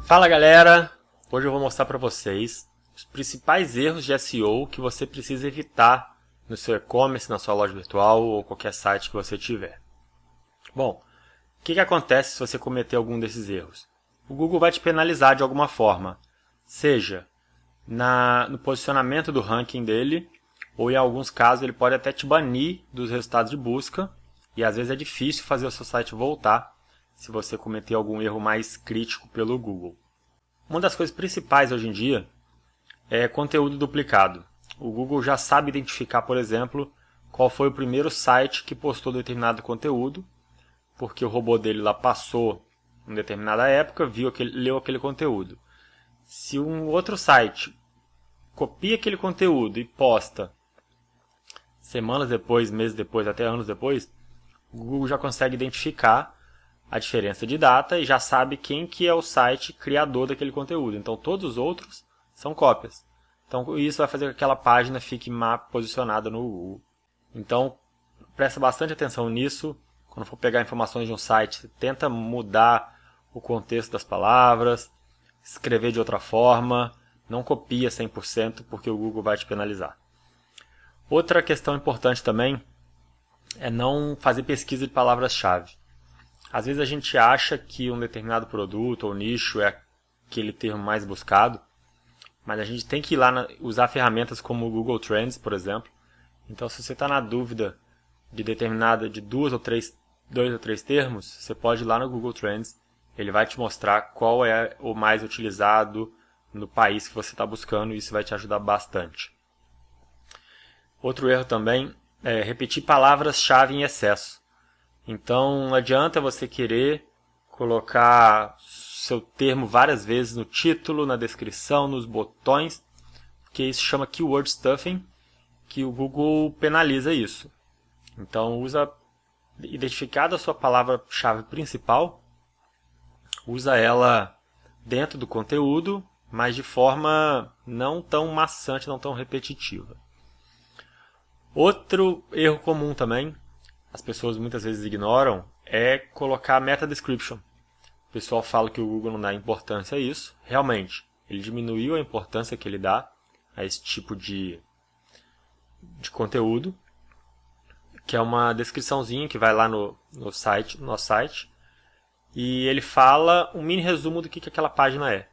Fala galera, hoje eu vou mostrar para vocês os principais erros de SEO que você precisa evitar no seu e-commerce, na sua loja virtual ou qualquer site que você tiver. Bom, o que acontece se você cometer algum desses erros? O Google vai te penalizar de alguma forma, seja no posicionamento do ranking dele, ou em alguns casos ele pode até te banir dos resultados de busca, e às vezes é difícil fazer o seu site voltar se você cometer algum erro mais crítico pelo Google. Uma das coisas principais hoje em dia é conteúdo duplicado. O Google já sabe identificar, por exemplo, qual foi o primeiro site que postou determinado conteúdo, porque o robô dele lá passou em determinada época, leu aquele conteúdo. Se um outro site copia aquele conteúdo e posta semanas depois, meses depois, até anos depois, o Google já consegue identificar a diferença de data e já sabe quem que é o site criador daquele conteúdo. Então todos os outros são cópias. Então isso vai fazer com que aquela página fique mal posicionada no Google. Então presta bastante atenção nisso. Quando for pegar informações de um site, tenta mudar o contexto das palavras, escrever de outra forma, não copia 100% porque o Google vai te penalizar. Outra questão importante também é não fazer pesquisa de palavras-chave. Às vezes a gente acha que um determinado produto ou nicho é aquele termo mais buscado, mas a gente tem que ir lá usar ferramentas como o Google Trends, por exemplo. Então, se você está na dúvida de dois ou três termos, você pode ir lá no Google Trends, ele vai te mostrar qual é o mais utilizado no país que você está buscando e isso vai te ajudar bastante. Outro erro também é repetir palavras-chave em excesso. Então não adianta você querer colocar seu termo várias vezes no título, na descrição, nos botões, porque isso chama keyword stuffing, que o Google penaliza isso. Então identificada a sua palavra-chave principal, usa ela dentro do conteúdo, mas de forma não tão maçante, não tão repetitiva. Outro erro comum também, as pessoas muitas vezes ignoram, é colocar meta description. O pessoal fala que o Google não dá importância a isso. Realmente, ele diminuiu a importância que ele dá a esse tipo de conteúdo, que é uma descriçãozinha que vai lá no nosso site, e ele fala um mini resumo do que aquela página é.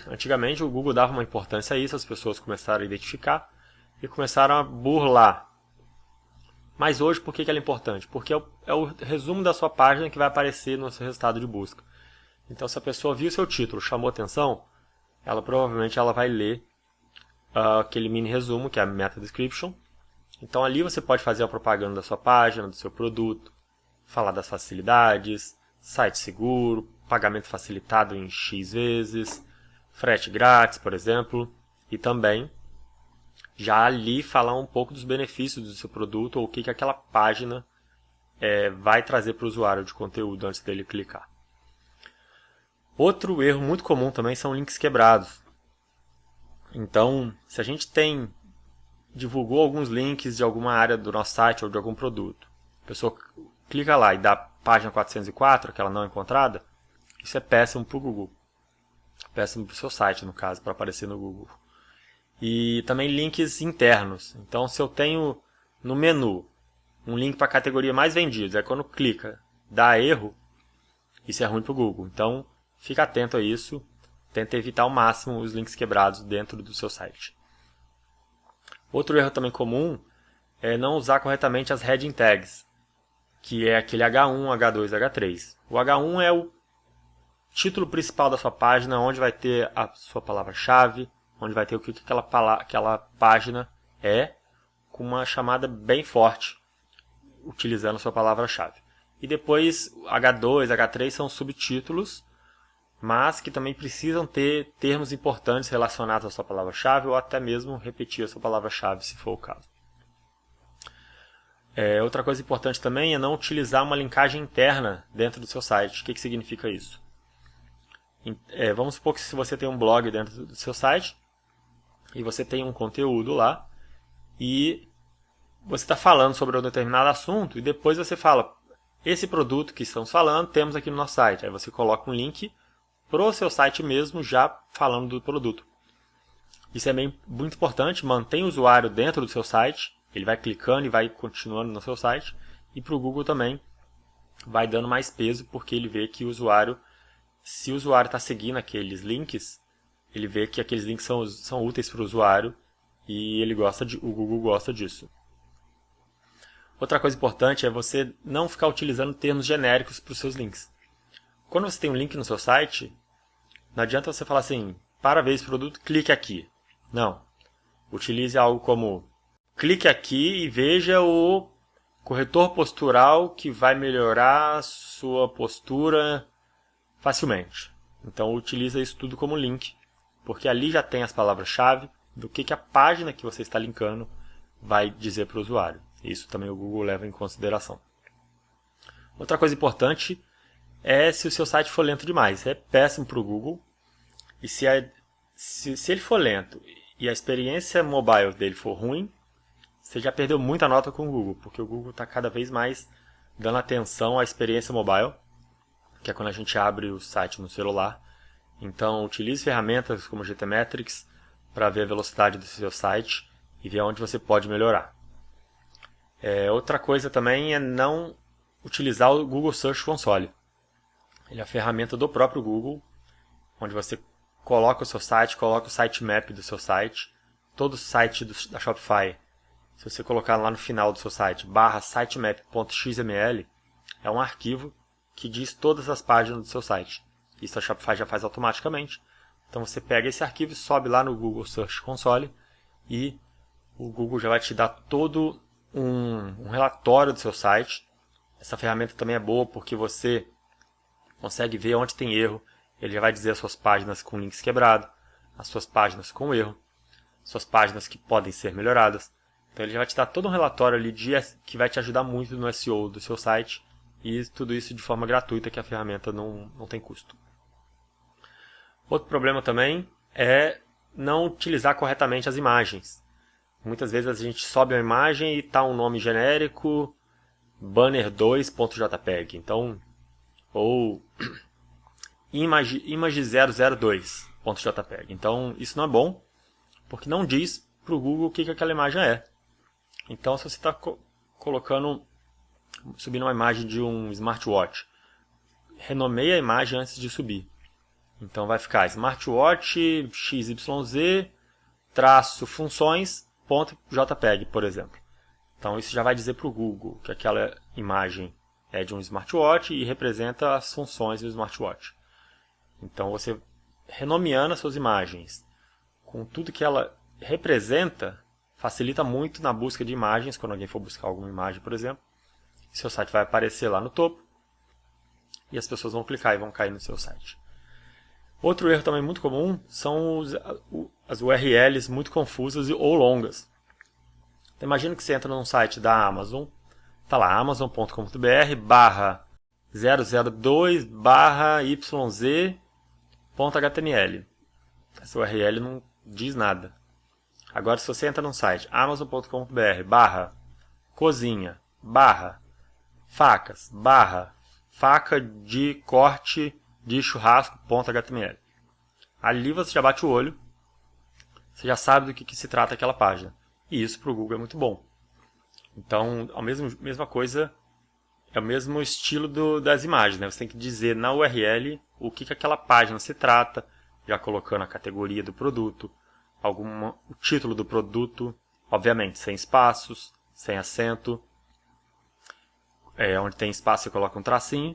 Antigamente o Google dava uma importância a isso, as pessoas começaram a identificar e começaram a burlar. Mas hoje, por que ela é importante? Porque é o resumo da sua página que vai aparecer no seu resultado de busca. Então, se a pessoa viu o seu título, chamou atenção, provavelmente ela vai ler aquele mini resumo, que é a meta description. Então, ali você pode fazer a propaganda da sua página, do seu produto, falar das facilidades, site seguro, pagamento facilitado em X vezes, frete grátis, por exemplo, e também já ali falar um pouco dos benefícios do seu produto ou o que aquela página vai trazer para o usuário de conteúdo antes dele clicar. Outro erro muito comum também são links quebrados. Então, se a gente divulgou alguns links de alguma área do nosso site ou de algum produto, a pessoa clica lá e dá a página 404, aquela não encontrada, isso é péssimo para o Google. Péssimo para o seu site, no caso, para aparecer no Google. E também links internos. Então, se eu tenho no menu um link para a categoria mais vendida, quando clica, dá erro, isso é ruim para o Google. Então, fica atento a isso. Tenta evitar ao máximo os links quebrados dentro do seu site. Outro erro também comum é não usar corretamente as heading tags, que é aquele H1, H2, H3. O H1 é o título principal da sua página, onde vai ter a sua palavra-chave, onde vai ter o que aquela página é, com uma chamada bem forte, utilizando a sua palavra-chave. E depois, H2, H3 são subtítulos, mas que também precisam ter termos importantes relacionados à sua palavra-chave, ou até mesmo repetir a sua palavra-chave, se for o caso. Outra coisa importante também é não utilizar uma linkagem interna dentro do seu site. O que significa isso? Vamos supor que se você tem um blog dentro do seu site, e você tem um conteúdo lá, e você está falando sobre um determinado assunto, e depois você fala, esse produto que estamos falando, temos aqui no nosso site. Aí você coloca um link pro seu site mesmo, já falando do produto. Isso é muito importante, mantém o usuário dentro do seu site, ele vai clicando e vai continuando no seu site, e para o Google também vai dando mais peso, porque ele vê que o usuário, se o usuário está seguindo aqueles links, ele vê que aqueles links são úteis para o usuário, e o Google gosta disso. Outra coisa importante é você não ficar utilizando termos genéricos para os seus links. Quando você tem um link no seu site, não adianta você falar assim, para ver esse produto, clique aqui. Não. Utilize algo como, clique aqui e veja o corretor postural que vai melhorar a sua postura facilmente. Então utilize isso tudo como link, porque ali já tem as palavras-chave do que a página que você está linkando vai dizer para o usuário. Isso também o Google leva em consideração. Outra coisa importante é se o seu site for lento demais. É péssimo para o Google. E se ele for lento e a experiência mobile dele for ruim, você já perdeu muita nota com o Google, porque o Google está cada vez mais dando atenção à experiência mobile, que é quando a gente abre o site no celular. Então, utilize ferramentas como GTmetrix para ver a velocidade do seu site e ver onde você pode melhorar. Outra coisa também é não utilizar o Google Search Console. Ele é a ferramenta do próprio Google, onde você coloca o seu site, coloca o sitemap do seu site. Todo site da Shopify, se você colocar lá no final do seu site, /sitemap.xml, é um arquivo que diz todas as páginas do seu site. Isso a Shopify já faz automaticamente. Então você pega esse arquivo e sobe lá no Google Search Console e o Google já vai te dar todo um relatório do seu site. Essa ferramenta também é boa porque você consegue ver onde tem erro. Ele já vai dizer as suas páginas com links quebrados, as suas páginas com erro, suas páginas que podem ser melhoradas. Então ele já vai te dar todo um relatório ali que vai te ajudar muito no SEO do seu site, e tudo isso de forma gratuita, que a ferramenta não tem custo. Outro problema também é não utilizar corretamente as imagens. Muitas vezes a gente sobe uma imagem e está um nome genérico, banner2.jpg, então, ou image002.jpg. Então, isso não é bom, porque não diz para o Google o que aquela imagem é. Então, se você está subindo uma imagem de um smartwatch, renomeie a imagem antes de subir. Então, vai ficar smartwatch xyz-funções.jpg, por exemplo. Então, isso já vai dizer para o Google que aquela imagem é de um smartwatch e representa as funções do smartwatch. Então, você renomeando as suas imagens com tudo que ela representa, facilita muito na busca de imagens, quando alguém for buscar alguma imagem, por exemplo. Seu site vai aparecer lá no topo e as pessoas vão clicar e vão cair no seu site. Outro erro também muito comum são as URLs muito confusas ou longas. Então, imagina que você entra num site da Amazon, está lá amazon.com.br/002/yz.html. Essa URL não diz nada. Agora, se você entra num site amazon.com.br/cozinha/facas/ faca de corte de churrasco.html. Ali você já bate o olho, você já sabe do que se trata aquela página. E isso para o Google é muito bom. Então, a mesma coisa, é o mesmo estilo das imagens, né? Você tem que dizer na URL o que aquela página se trata, já colocando a categoria do produto, o título do produto, obviamente sem espaços, sem acento. Onde tem espaço você coloca um tracinho,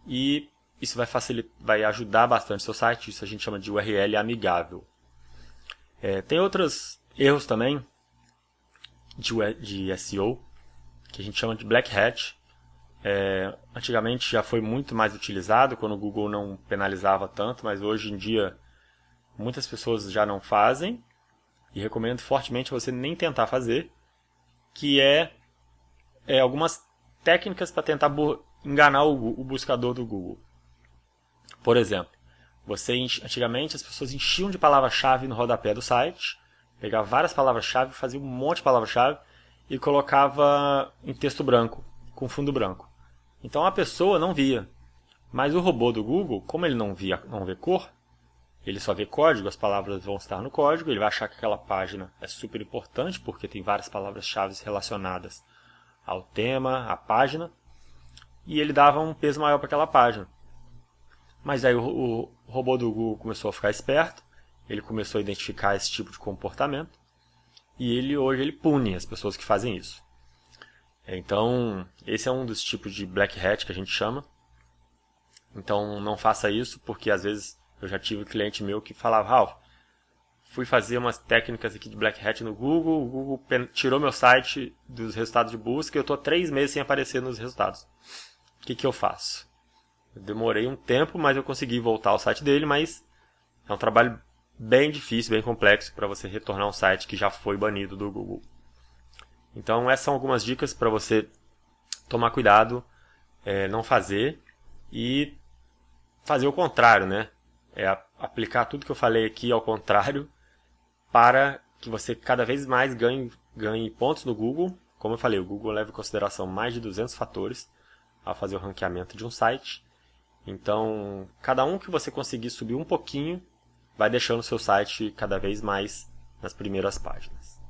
e isso vai ajudar bastante o seu site. Isso a gente chama de URL amigável. Tem outros erros também de SEO, que a gente chama de black hat. Antigamente já foi muito mais utilizado, quando o Google não penalizava tanto, mas hoje em dia muitas pessoas já não fazem, e recomendo fortemente você nem tentar fazer, que algumas técnicas para tentar enganar o buscador do Google. Por exemplo, antigamente as pessoas enchiam de palavra-chave no rodapé do site, pegava várias palavras-chave, fazia um monte de palavra-chave e colocava em texto branco, com fundo branco. Então a pessoa não via. Mas o robô do Google, como ele não vê cor, ele só vê código, as palavras vão estar no código, ele vai achar que aquela página é super importante, porque tem várias palavras-chave relacionadas ao tema, à página, e ele dava um peso maior para aquela página. Mas aí o robô do Google começou a ficar esperto, ele começou a identificar esse tipo de comportamento, e hoje ele pune as pessoas que fazem isso. Então, esse é um dos tipos de black hat que a gente chama. Então, não faça isso, porque às vezes eu já tive um cliente meu que falava: Ralph, fui fazer umas técnicas aqui de black hat no Google, o Google tirou meu site dos resultados de busca e eu estou 3 meses sem aparecer nos resultados. O que eu faço? Eu demorei um tempo, mas eu consegui voltar ao site dele, mas é um trabalho bem difícil, bem complexo para você retornar um site que já foi banido do Google. Então, essas são algumas dicas para você tomar cuidado, não fazer e fazer o contrário, né? Aplicar tudo que eu falei aqui ao contrário para que você cada vez mais ganhe pontos no Google. Como eu falei, o Google leva em consideração mais de 200 fatores ao fazer o ranqueamento de um site. Então, cada um que você conseguir subir um pouquinho vai deixando o seu site cada vez mais nas primeiras páginas.